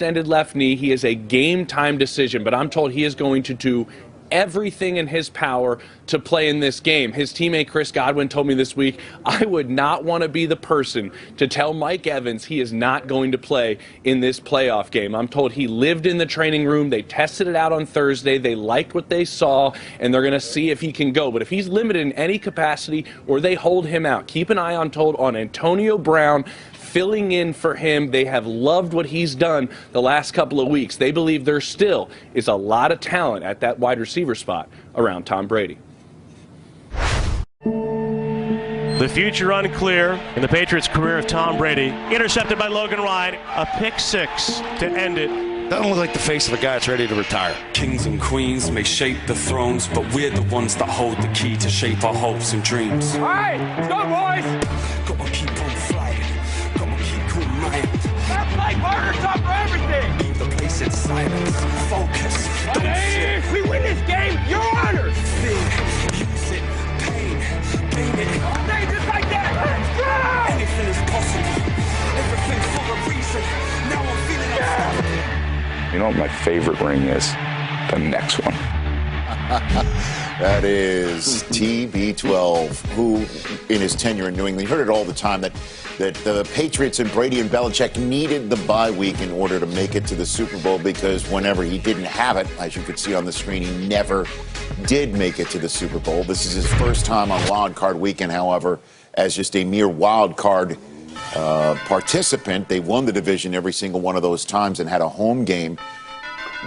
extended left knee. He is a game-time decision, but I'm told he is going to do everything in his power to play in this game. His teammate Chris Godwin told me this week, I would not want to be the person to tell Mike Evans he is not going to play in this playoff game. I'm told he lived in the training room. They tested it out on Thursday. They liked what they saw, and they're going to see if he can go. But if he's limited in any capacity or they hold him out, keep an eye on Antonio Brown filling in for him. They have loved what he's done the last couple of weeks. They believe there still is a lot of talent at that wide receiver spot around Tom Brady. The future unclear in the Patriots' career of Tom Brady. Intercepted by Logan Ryan. A pick six to end it. Doesn't look like the face of a guy that's ready to retire. Kings and queens may shape the thrones, but we're the ones that hold the key to shape our hopes and dreams. All right, let's go, boys. Gotta keep on flying. Gotta keep cool mind. That's like harder top for everything. Leave the place in silence. Focus. Don't Hey, if we win this game, you're honored. fear. Use it. Pain. Gain it. Stay just like that. Let's go. Anything is possible. Everything for a reason. Now I'm feeling unstoppable. You know what my favorite ring is? The next one. That is TB12, who, in his tenure in New England, you heard it all the time that the Patriots and Brady and Belichick needed the bye week in order to make it to the Super Bowl, because whenever he didn't have it, as you could see on the screen, he never did make it to the Super Bowl. This is his first time on Wild Card Weekend, however, as just a mere wild card participant. They won the division every single one of those times and had a home game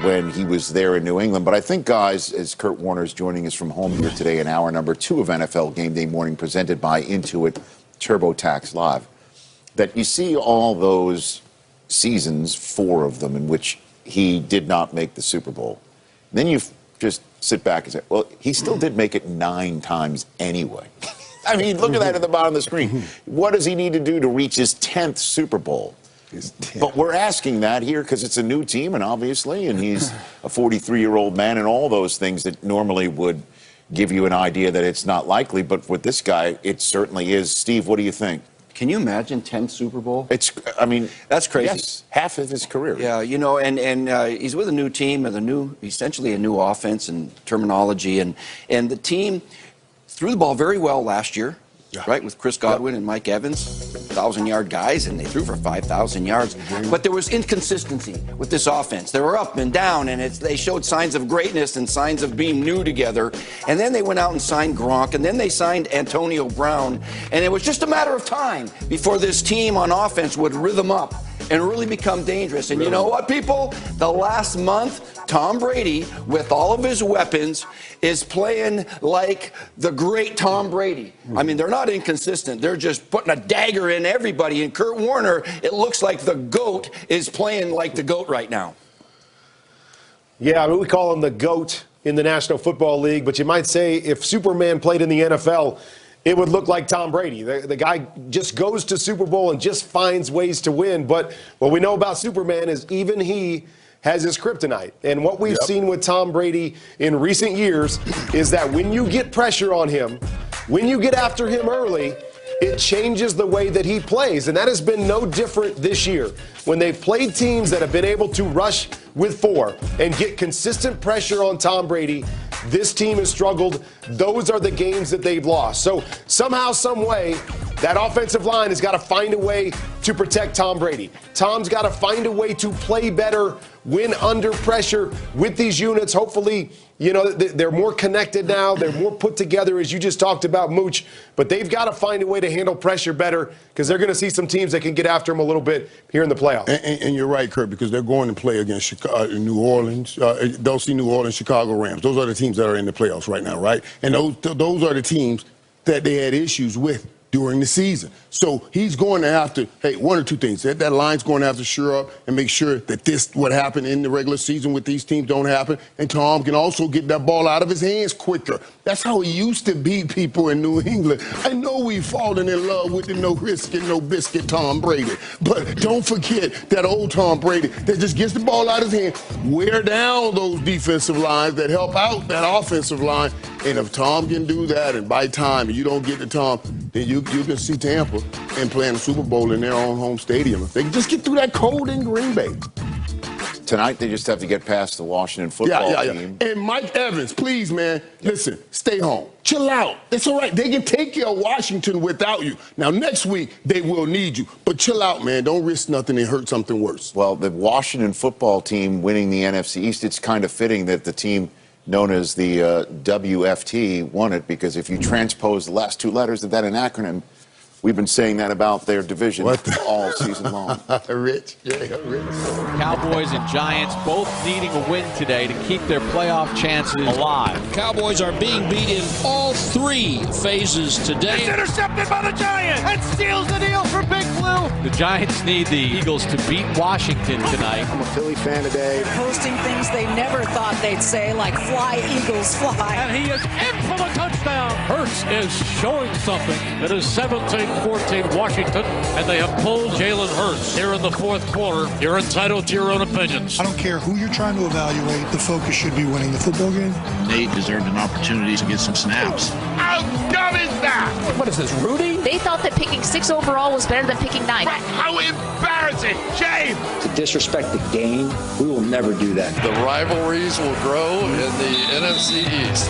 when he was there in New England. But I think, guys, as Kurt Warner is joining us from home here today in hour number 2 of NFL Game Day Morning, presented by Intuit TurboTax Live, that you see all those seasons, 4 of them, in which he did not make the Super Bowl. And then you just sit back and say, well, he still did make it 9 times anyway. I mean, look at that at the bottom of the screen. What does he need to do to reach his 10th Super Bowl? But we're asking that here because it's a new team, and obviously, and he's a 43-year-old man, and all those things that normally would give you an idea that it's not likely. But with this guy, it certainly is. Steve, what do you think? Can you imagine 10 Super Bowl? I mean, that's crazy. Yes, half of his career. Yeah, you know, and he's with a new team and essentially a new offense and terminology, and the team threw the ball very well last year, right, with Chris Godwin and Mike Evans, 1,000-yard guys, and they threw for 5,000 yards. But there was inconsistency with this offense. They were up and down, and they showed signs of greatness and signs of being new together. And then they went out and signed Gronk, and then they signed Antonio Brown. And it was just a matter of time before this team on offense would rhythm up and really become dangerous. And you know what, people? The last month, Tom Brady, with all of his weapons, is playing like the great Tom Brady. I mean, they're not inconsistent. They're just putting a dagger in everybody. And Kurt Warner, it looks like the GOAT is playing like the GOAT right now. Yeah, I mean, we call him the GOAT in the National Football League. But you might say if Superman played in the NFL, it would look like Tom Brady. The guy just goes to Super Bowl and just finds ways to win. But what we know about Superman is even he has his kryptonite. And what we've seen with Tom Brady in recent years is that when you get pressure on him, when you get after him early, it changes the way that he plays. And that has been no different this year. When they've played teams that have been able to rush with 4 and get consistent pressure on Tom Brady, this team has struggled. Those are the games that they've lost. So somehow, some way, that offensive line has got to find a way to protect Tom Brady. Tom's got to find a way to play better when under pressure with these units. Hopefully, you know, they're more connected now. They're more put together, as you just talked about, Mooch. But they've got to find a way to handle pressure better because they're going to see some teams that can get after them a little bit here in the playoffs. And you're right, Kurt, because they're going to play against Chicago, New Orleans. They'll see New Orleans, Chicago Rams. Those are the teams that are in the playoffs right now, right? And those are the teams that they had issues with during the season. So he's going after, hey, one or two things. That line's going to have to shore up and make sure that what happened in the regular season with these teams don't happen. And Tom can also get that ball out of his hands quicker. That's how he used to beat people in New England. I know we've fallen in love with the no risk and no biscuit Tom Brady. But don't forget that old Tom Brady that just gets the ball out of his hand, wear down those defensive lines that help out that offensive line. And if Tom can do that and by time and you don't get to Tom, then you can see Tampa and playing the Super Bowl in their own home stadium. If they can just get through that cold in Green Bay. tonight they just have to get past the Washington football team. And Mike Evans, please, man, listen, stay home. Chill out. It's all right. They can take care of Washington without you. Now, next week, they will need you. But chill out, man. Don't risk nothing and hurt something worse. Well, the Washington football team winning the NFC East, it's kind of fitting that the team known as the WFT won it, because if you transpose the last two letters of that an acronym, we've been saying that about their division all season long. Rich. Cowboys and Giants both needing a win today to keep their playoff chances alive. Cowboys are being beat in all three phases today. It's intercepted by the Giants and steals the deal for Big Blue. The Giants need the Eagles to beat Washington tonight. I'm a Philly fan today. Posting things they never thought they'd say, like fly, Eagles, fly. And he is in for the touchdown. Hurts is showing something. It is 17-14 Washington, and they have pulled Jalen Hurts here in the fourth quarter. You're entitled to your own opinions. I don't care who you're trying to evaluate. The focus should be winning the football game. Nate deserved an opportunity to get some snaps. How dumb is that? What is this, Rudy? They thought that picking 6 overall was better than picking 9. How embarrassing! Shame! To disrespect the game, we will never do that. The rivalries will grow in the NFC East.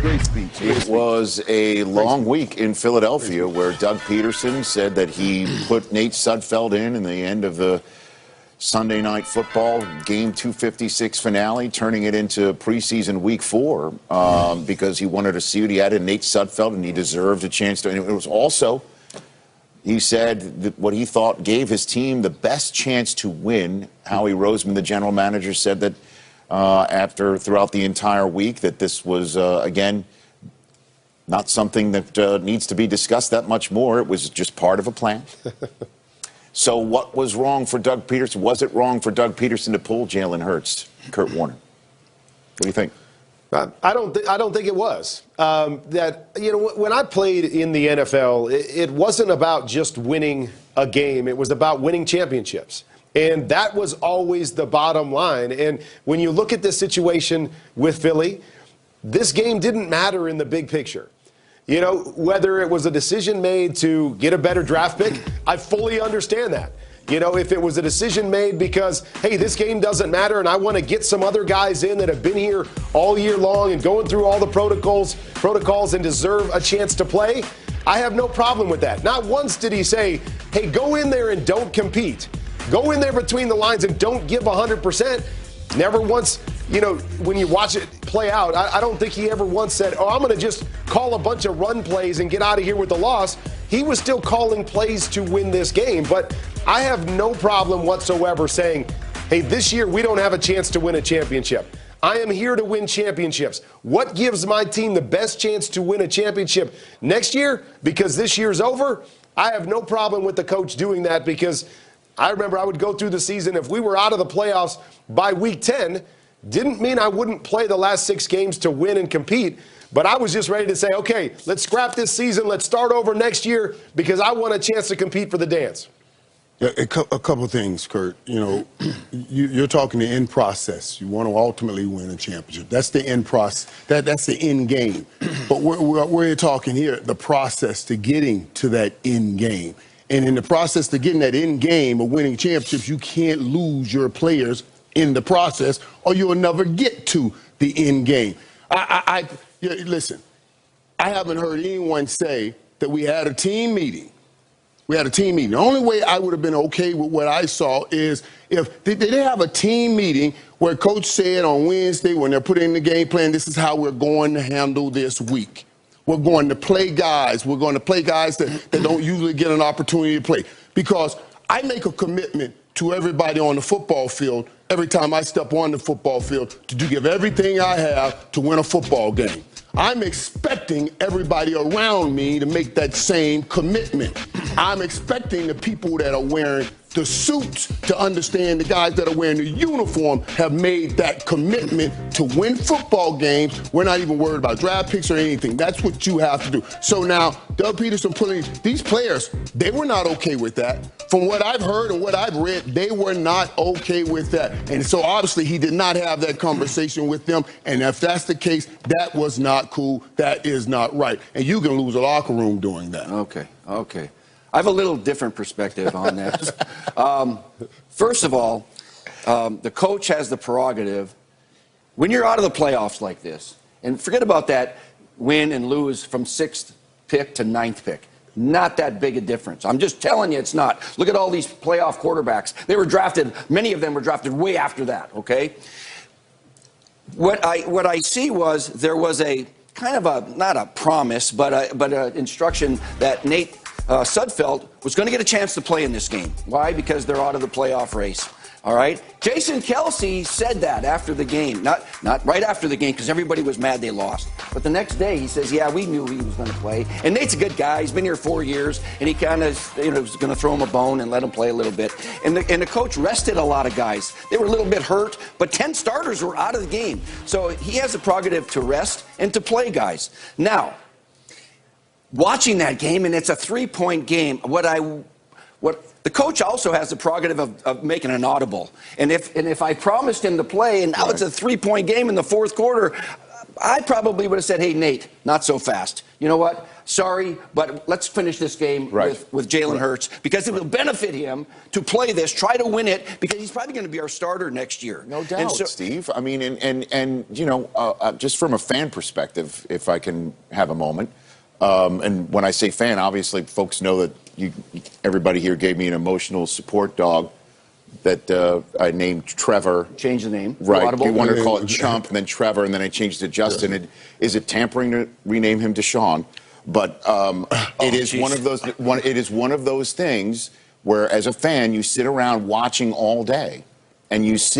Great speech. It was a long week in Philadelphia where Doug Peterson said that he put Nate Sudfeld in the end of the Sunday Night Football game 256 finale, turning it into preseason week 4 because he wanted to see what he had in Nate Sudfeld and he deserved a chance to. And it was also, he said that what he thought gave his team the best chance to win. Howie Roseman, the general manager, said that throughout the entire week that this was, again, not something that needs to be discussed that much more. It was just part of a plan. So what was wrong for Doug Peterson? Was it wrong for Doug Peterson to pull Jalen Hurts, Kurt Warner? What do you think? I don't think it was. When I played in the NFL, it wasn't about just winning a game. It was about winning championships. And that was always the bottom line. And when you look at this situation with Philly, this game didn't matter in the big picture. You know, whether it was a decision made to get a better draft pick, I fully understand that. You know, if it was a decision made because, hey, this game doesn't matter and I want to get some other guys in that have been here all year long and going through all the protocols and deserve a chance to play, I have no problem with that. Not once did he say, hey, go in there and don't compete. Go in there between the lines and don't give 100%. Never once, you know, when you watch it play out, I don't think he ever once said, oh, I'm going to just call a bunch of run plays and get out of here with the loss. He was still calling plays to win this game. But I have no problem whatsoever saying, hey, this year we don't have a chance to win a championship. I am here to win championships. What gives my team the best chance to win a championship next year? Because this year's over, I have no problem with the coach doing that, because I remember I would go through the season. If we were out of the playoffs by week 10, didn't mean I wouldn't play the last 6 games to win and compete. But I was just ready to say, okay, let's scrap this season. Let's start over next year because I want a chance to compete for the dance. Yeah, a couple of things, Kurt. You know, you're talking the end process. You want to ultimately win a championship. That's the end process. That's the end game. But we're talking here, the process to getting to that end game. And in the process to getting that end game of winning championships, you can't lose your players in the process or you'll never get to the end game. Listen, I haven't heard anyone say that we had a team meeting. We had a team meeting. The only way I would have been okay with what I saw is if they have a team meeting where coach said on Wednesday when they're putting in the game plan, this is how we're going to handle this week. We're going to play guys. We're going to play guys that don't usually get an opportunity to play. Because I make a commitment to everybody on the football field every time I step on the football field to give everything I have to win a football game. I'm expecting everybody around me to make that same commitment. I'm expecting the people that are wearing the suits to understand the guys that are wearing the uniform have made that commitment to win football games. We're not even worried about draft picks or anything. That's what you have to do. So now, Doug Peterson putting these players, they were not okay with that. From what I've heard and what I've read, they were not okay with that. And so obviously he did not have that conversation with them. And if that's the case, that was not cool. That is not right. And you can lose a locker room doing that. Okay. I have a little different perspective on that. First of all, the coach has the prerogative, when you're out of the playoffs like this, and forget about that win and lose from 6th pick to 9th pick. Not that big a difference. I'm just telling you it's not. Look at all these playoff quarterbacks. They were drafted, many of them were drafted way after that, okay? What I see was there was a kind of a, not a promise, but an instruction that Nate Sudfeld was going to get a chance to play in this game. Why? Because they're out of the playoff race. All right? Jason Kelsey said that after the game. Not right after the game, because everybody was mad they lost. But the next day, he says, yeah, we knew he was going to play. And Nate's a good guy. He's been here 4 years. And he kind of was going to throw him a bone and let him play a little bit. And the coach rested a lot of guys. They were a little bit hurt, but 10 starters were out of the game. So he has the prerogative to rest and to play guys. Now, watching that game, and it's a 3-point game, the coach also has the prerogative of making an audible. And if I promised him to play, and now it's a 3-point game in the 4th quarter, I probably would have said, hey, Nate, not so fast. You know what? Sorry, but let's finish this game with Jalen Hurts, because it will benefit him to play this, try to win it, because he's probably going to be our starter next year. No doubt, Steve. I mean, and you know, just from a fan perspective, if I can have a moment, and when I say fan, obviously folks know that everybody here gave me an emotional support dog that I named Trevor. Change the name. Right. You wanted to call it Chump, and then Trevor, and then I changed it to Justin. Is it tampering to rename him Deshaun? But it is one of those. It is one of those things where, as a fan, you sit around watching all day, and you see.